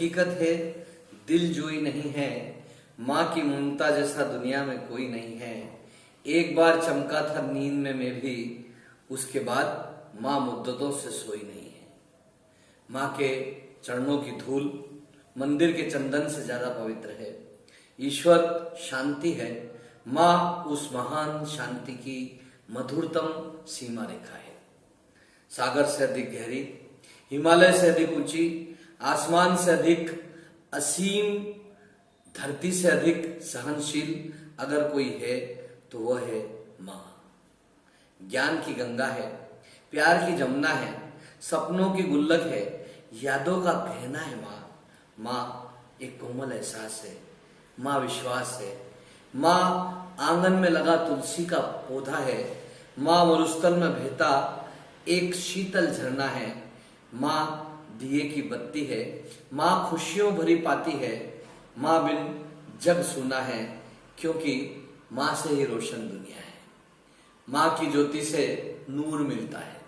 हकीकत है दिल जोई नहीं है, माँ की ममता जैसा दुनिया में कोई नहीं है। एक बार चमका था नींद में मैं भी, उसके बाद माँ मुद्दतों से सोई नहीं है। माँ के चरणों की धूल मंदिर के चंदन से ज्यादा पवित्र है। ईश्वर शांति है, माँ उस महान शांति की मधुरतम सीमा रेखा है। सागर से अधिक गहरी, हिमालय से अधिक ऊंची, आसमान से अधिक असीम, धरती से अधिक सहनशील अगर कोई है तो वह है माँ। ज्ञान की गंगा है, प्यार की जमुना है, सपनों की गुल्लक है, यादों का गहना है माँ। माँ एक कोमल एहसास है, माँ विश्वास है, माँ आंगन में लगा तुलसी का पौधा है, माँ मरुस्थल में बहता एक शीतल झरना है, माँ दिए की बत्ती है, माँ खुशियों भरी पाती है, माँ बिन जग सुना है, क्योंकि माँ से ही रोशन दुनिया है। माँ की ज्योति से नूर मिलता है,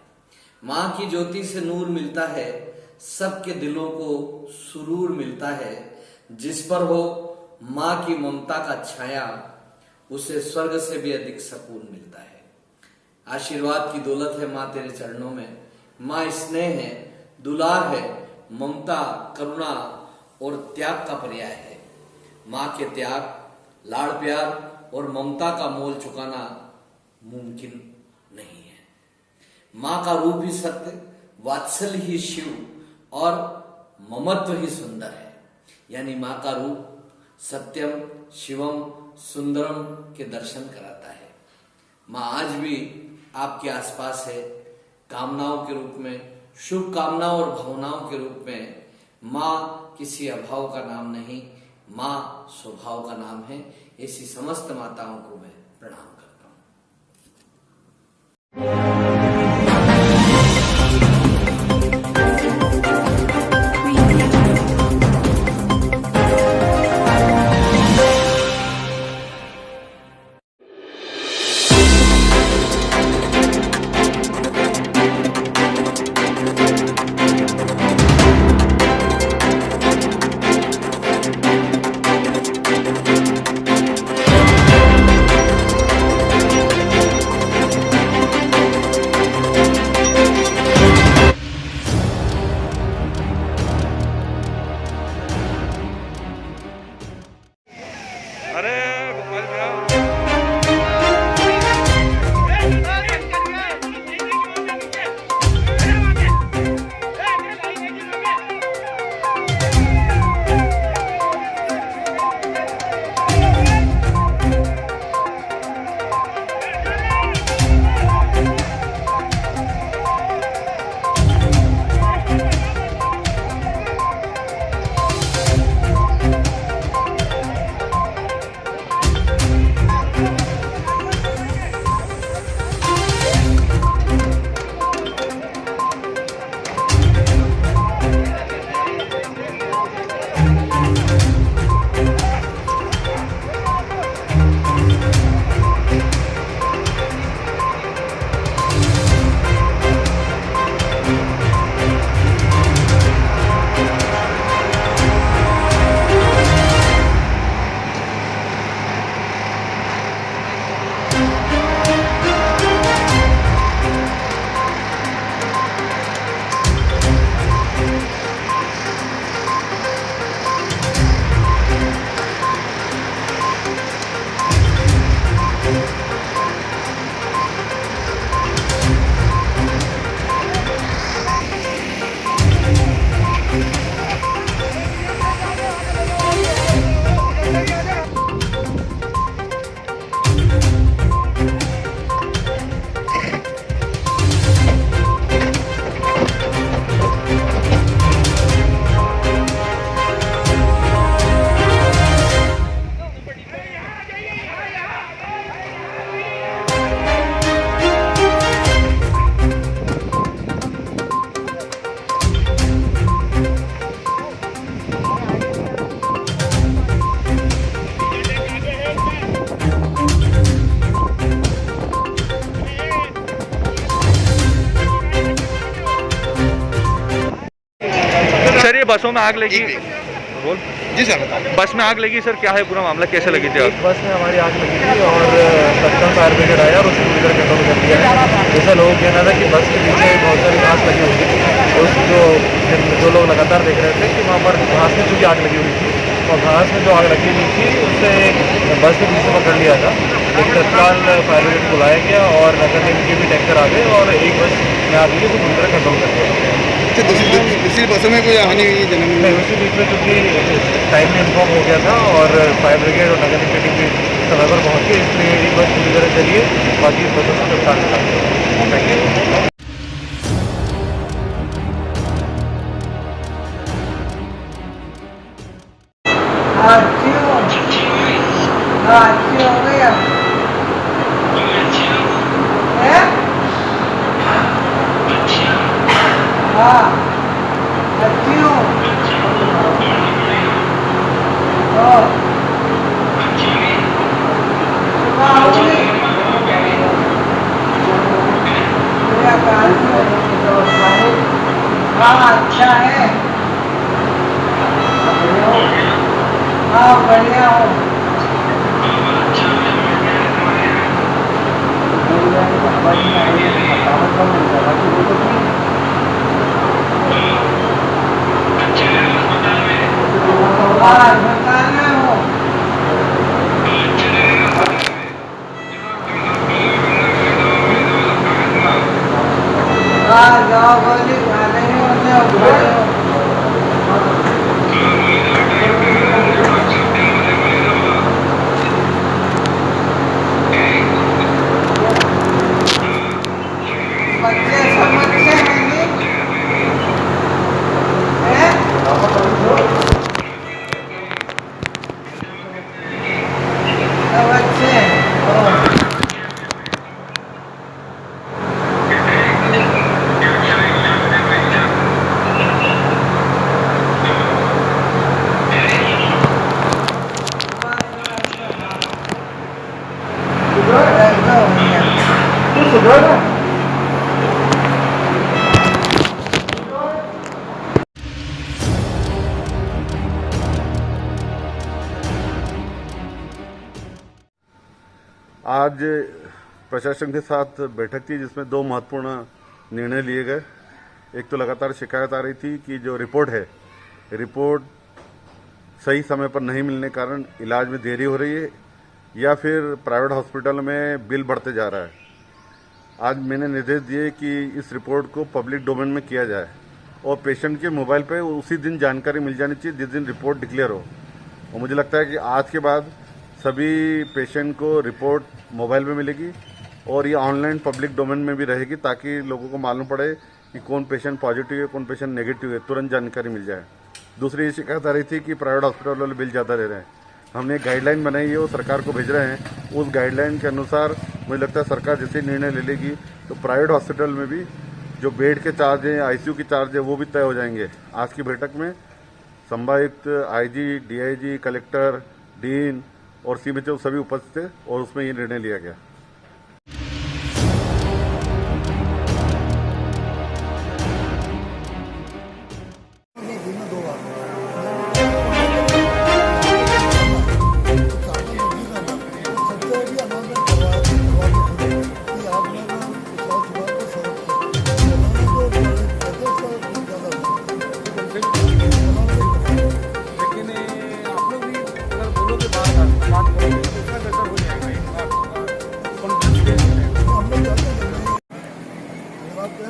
माँ की ज्योति से नूर मिलता है, सबके दिलों को सुरूर मिलता है। जिस पर हो माँ की ममता का छाया, उसे स्वर्ग से भी अधिक सुकून मिलता है। आशीर्वाद की दौलत है माँ तेरे चरणों में, माँ स्नेह है, दुलार है, ममता, करुणा और त्याग का पर्याय है। माँ के त्याग, लाड़ प्यार और ममता का मोल चुकाना मुमकिन नहीं है। माँ का रूप ही सत्य, वात्सल्य ही शिव और ममत्व ही सुंदर है। यानी माँ का रूप सत्यम, शिवम, सुंदरम के दर्शन कराता है। माँ आज भी आपके आसपास है, कामनाओं के रूप में, शुभ कामनाओं और भावनाओं के रूप में। माँ किसी अभाव का नाम नहीं, माँ स्वभाव का नाम है। ऐसी समस्त माताओं को मैं प्रणाम करता हूँ। अरे गोपाल भैया, सर ये बसों में आग लगी। बोल। जी सर बताइए। बस में आग लगी सर, क्या है पूरा मामला, कैसे लगी थी आग? बस में हमारी आग लगी थी और तत्काल फायर ब्रिगेड आया और उसको पूरी तरह कंट्रोल कर दिया है। जैसा लोगों का कहना था कि बस के पीछे बहुत सारी घास लगी हुई थी, उस जो लोग लगातार देख रहे थे कि वहाँ पर घास में चूँकि आग लगी हुई थी और घास में जो आग लगी हुई थी उससे बस के पीछे पकड़ लिया था, लेकिन तत्काल फायर ब्रिगेड बुलाया गया और नगर निगम के भी टैंकर आ गए और एक बस में आग लगी उसको पूरी तरह कंट्रोल कर दिया। अच्छा, दूसरी बसों में कोई हानि हुई जन्म नहीं, उसी बीच में चूँकि टाइम में इन्फॉर्म हो गया था और फायर ब्रिगेड और नगर निगम की टीम भी समय पर पहुँच गई, इसलिए एक बस पूरी तरह चली है, बाकी बसों को तत्काल निकाल। Thank you. हो गया है? हाँ अच्छी हूँ। सुबह होगी मेरा काल हाँ अच्छा है। हाँ बढ़िया हो। बताना हो जाओ बोली खाने ही होते हो। बच्चे समझते हैं नहीं है? सब अच्छे हैं। आज प्रशासन के साथ बैठक थी जिसमें दो महत्वपूर्ण निर्णय लिए गए। एक तो लगातार शिकायत आ रही थी कि जो रिपोर्ट सही समय पर नहीं मिलने के कारण इलाज में देरी हो रही है या फिर प्राइवेट हॉस्पिटल में बिल बढ़ते जा रहा है। आज मैंने निर्देश दिए कि इस रिपोर्ट को पब्लिक डोमेन में किया जाए और पेशेंट के मोबाइल पे उसी दिन जानकारी मिल जानी चाहिए जिस दिन रिपोर्ट डिक्लेयर हो। और मुझे लगता है कि आज के बाद सभी पेशेंट को रिपोर्ट मोबाइल में मिलेगी और ये ऑनलाइन पब्लिक डोमेन में भी रहेगी ताकि लोगों को मालूम पड़े कि कौन पेशेंट पॉजिटिव है, कौन पेशेंट नेगेटिव है, तुरंत जानकारी मिल जाए। दूसरी ये शिकायत आ रही थी कि प्राइवेट हॉस्पिटल वाले बिल ज़्यादा ले रहे हैं। हमने एक गाइडलाइन बनाई है, वो सरकार को भेज रहे हैं। उस गाइडलाइन के अनुसार मुझे लगता है सरकार जैसे निर्णय ले लेगी तो प्राइवेट हॉस्पिटल में भी जो बेड के चार्ज हैं, आईसीयू के चार्ज है, वो भी तय हो जाएंगे। आज की बैठक में संभायुक्त, आईजी, डीआईजी, कलेक्टर, डीन और सीएमएचओ सभी उपस्थित थे और उसमें ये निर्णय लिया गया।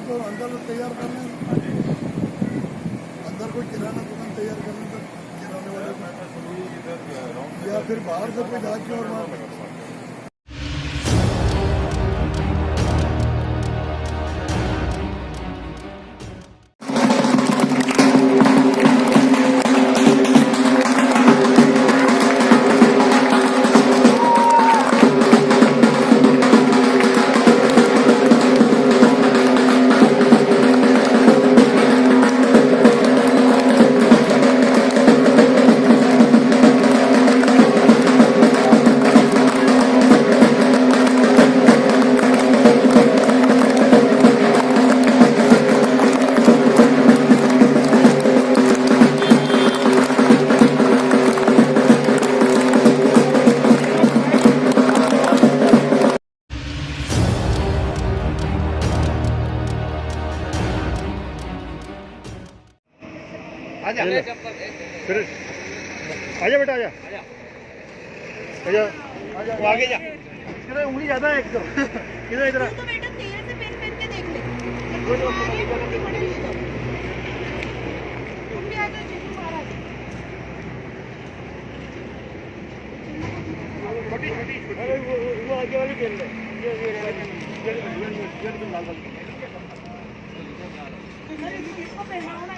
तो अंदर तैयार करने, अंदर कोई किराना दुकान तैयार करने तक किराने वाले या फिर बाहर से कोई जाके और फिर आजा बेटा आजा आजा वो आगे जा इधर उंगली ज्यादा है एक तो इधर इधर तो बेटा तेल से पेन पेन के देख ले तुम भी आ जाओ जीतू महाराज अरे वो आगे वाली पेन ले इसको पहनाओ ना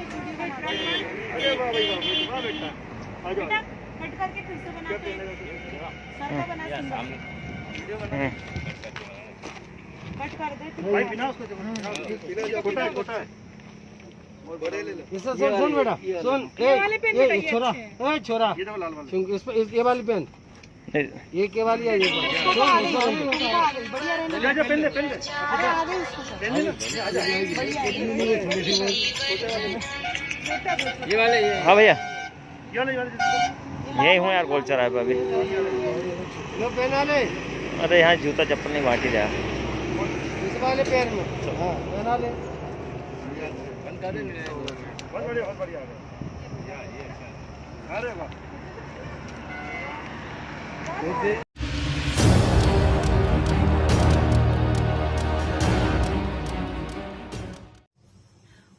अरे वाह भाई वाह बेटा आ जाओ बेटा कट करके फिर से बना के सर का बना कट कर दे भाई बिना उसको छोटा है और बड़े ले लो सुन बेटा सुन ये वाले पेन ए छोरा ए छोरा ये तो लाल वाला सुन इस पे ये वाली पेन ये के वाली है ये जा जा पेन ले ये वाले ये हाँ भैया ये वाले यही हूँ यार गोलचौराहे पे अभी। लो पहना ले अरे यहाँ जूता चप्पल नहीं बांटी रहा। इस वाले पैर में हाँ पहना ले बहुत बढ़िया अरे वाह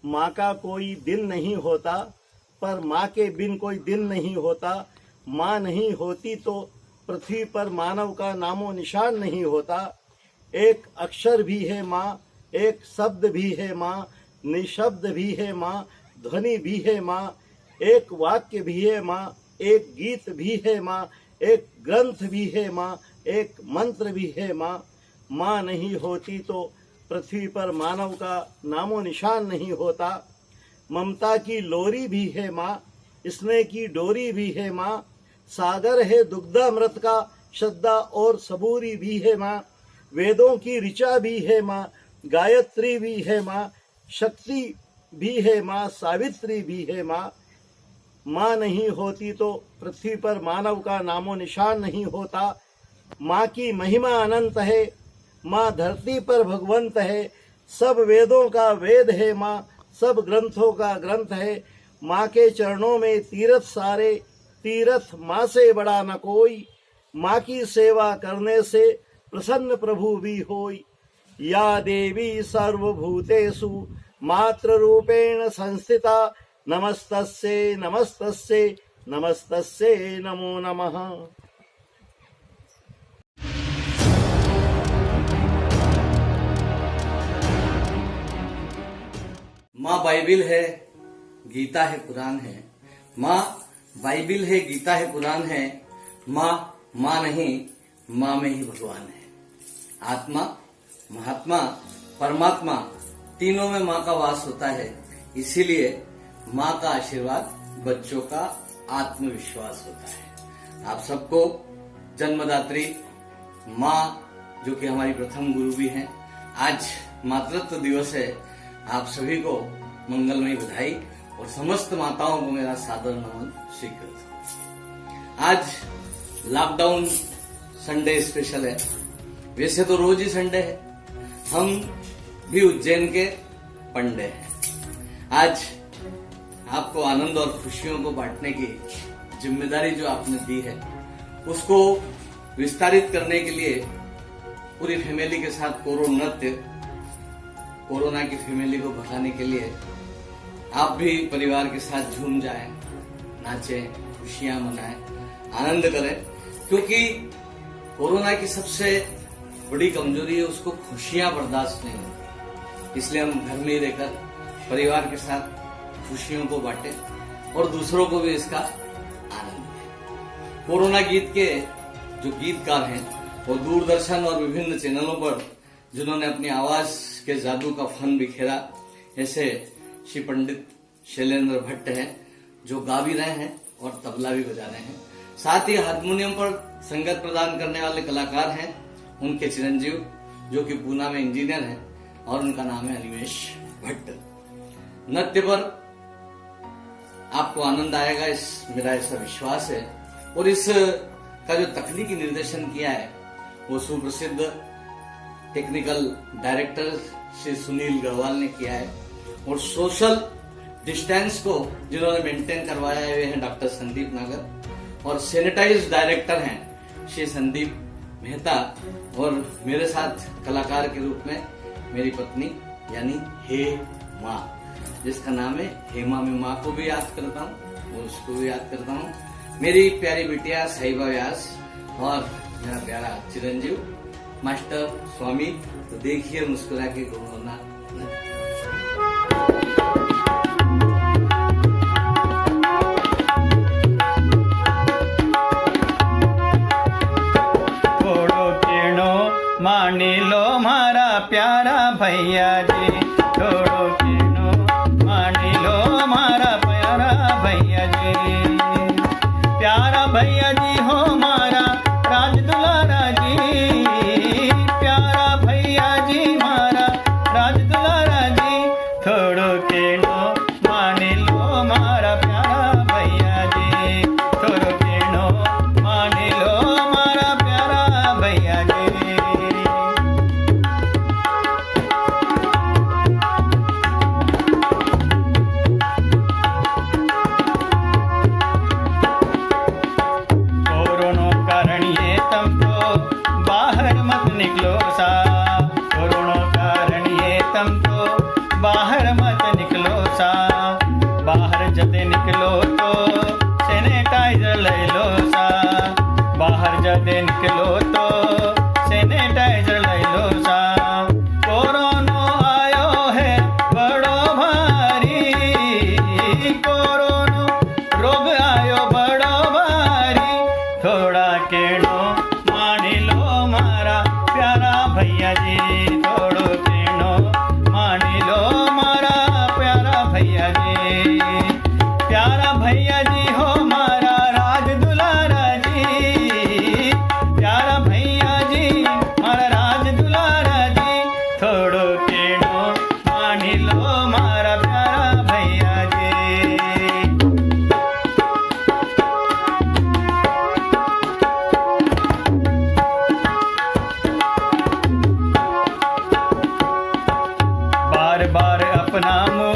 माँ का कोई दिन नहीं होता, पर माँ के बिन कोई दिन नहीं होता। माँ नहीं होती तो पृथ्वी पर मानव का नामो निशान नहीं होता। एक अक्षर भी है माँ, एक शब्द भी है माँ, निशब्द भी है माँ, ध्वनि भी है माँ, एक वाक्य भी है माँ, एक गीत भी है माँ, एक ग्रंथ भी है माँ, एक मंत्र भी है माँ। माँ नहीं होती तो पृथ्वी पर मानव का नामो निशान नहीं होता। ममता की लोरी भी है माँ, स्नेह की डोरी भी है माँ, सागर है दुग्धामृत का, श्रद्धा और सबूरी भी है माँ। वेदों की ऋचा भी है माँ, गायत्री भी है माँ, शक्ति भी है माँ, सावित्री भी है माँ। माँ नहीं होती तो पृथ्वी पर मानव का नामो निशान नहीं होता। माँ की महिमा अनंत है, माँ धरती पर भगवंत है। सब वेदों का वेद है माँ, सब ग्रंथों का ग्रंथ है। माँ के चरणों में तीर्थ सारे, तीर्थ माँ से बड़ा न कोई। माँ की सेवा करने से प्रसन्न प्रभु भी होई। या देवी सर्वभूतेषु मातृ रूपेण संस्थिता, नमस्तस्यै नमस्तस्यै नमस्तस्यै नमो नमः। माँ बाइबिल है, गीता है, कुरान है। माँ बाइबिल है, गीता है, कुरान है। माँ नहीं, माँ में ही भगवान है। आत्मा, महात्मा, परमात्मा तीनों में माँ का वास होता है। इसीलिए माँ का आशीर्वाद बच्चों का आत्मविश्वास होता है। आप सबको जन्मदात्री माँ, जो कि हमारी प्रथम गुरु भी हैं, आज मातृत्व दिवस है। आप सभी को मंगलमयी बधाई और समस्त माताओं को मेरा सादर नमन स्वीकृत। आज लॉकडाउन संडे स्पेशल है। वैसे तो रोज ही संडे है, हम भी उज्जैन के पंडे हैं। आज आपको आनंद और खुशियों को बांटने की जिम्मेदारी जो आपने दी है, उसको विस्तारित करने के लिए पूरी फैमिली के साथ कोरो नृत्य, कोरोना की फैमिली को भगाने के लिए आप भी परिवार के साथ झूम जाएं, नाचें, खुशियां मनाएं, आनंद करें। क्योंकि कोरोना की सबसे बड़ी कमजोरी है, उसको खुशियां बर्दाश्त नहीं होती। इसलिए हम घर में ही रहकर परिवार के साथ खुशियों को बांटें और दूसरों को भी इसका आनंद दें। कोरोना गीत के जो गीतकार हैं, वो दूरदर्शन और विभिन्न चैनलों पर जिन्होंने अपनी आवाज के जादू का फन बिखेरा, ऐसे श्री पंडित शैलेंद्र भट्ट हैं, जो गा भी रहे हैं और तबला भी बजा रहे हैं। साथ ही हारमोनियम पर संगत प्रदान करने वाले कलाकार हैं उनके चिरंजीव, जो कि पूना में इंजीनियर हैं और उनका नाम है अनिमेश भट्ट। नृत्य पर आपको आनंद आएगा, मेरा ऐसा विश्वास है। और इस का जो तकनीकी निर्देशन किया है, वो सुप्रसिद्ध टेक्निकल डायरेक्टर श्री सुनील गढ़वाल ने किया है। और सोशल डिस्टेंस को जिन्होंने मेंटेन करवाया हुए हैं डॉक्टर संदीप नागर, और सैनिटाइज डायरेक्टर हैं श्री संदीप मेहता, और मेरे साथ कलाकार के रूप में मेरी पत्नी यानी हे माँ, जिसका नाम है हेमा। मैं माँ को भी याद करता हूँ और उसको भी याद करता हूँ। मेरी प्यारी बिटिया साहिबा व्यास और मेरा प्यारा चिरंजीव मास्टर स्वामी। तो देखिए मुस्कुरा के गुणगुना। मानी लो मारा प्यारा भैया जी, थोड़ो किनो मानी लो मारा प्यारा भैया जी। प्यारा भैया जी हो मारा राज दुलारा जी, प्यारा भैया जी मारा राज दुलारा जी। थोड़ो किनो मानी लो मारा प्यारा भैया जी, थोड़ो किनो मानी लो मारा प्यारा भैया जी। निकलो सा कोरोना कारण ये तुम तो बाहर मत निकलो सा, बाहर जदे निकलो तो सैनिटाइजर ले लो सा, बाहर जदे निकलो तो सैनिटाइजर ले लो सा। कोरोना आयो है बड़ो भारी, कोरोना रोग आयो बड़ो भारी। थोड़ा केड़ो मानी लो मारा प्यारा भैया जी, थोड़ो केनो मानी लो मारा प्यारा भैया जी। प्यारा भैया जी हो मारा राज दुलारा जी, प्यारा भैया जी मारा राज दुलारा जी। थोड़ो केनो मानी लो मारा प्यारा भैया जी। बार बार अपना मुँह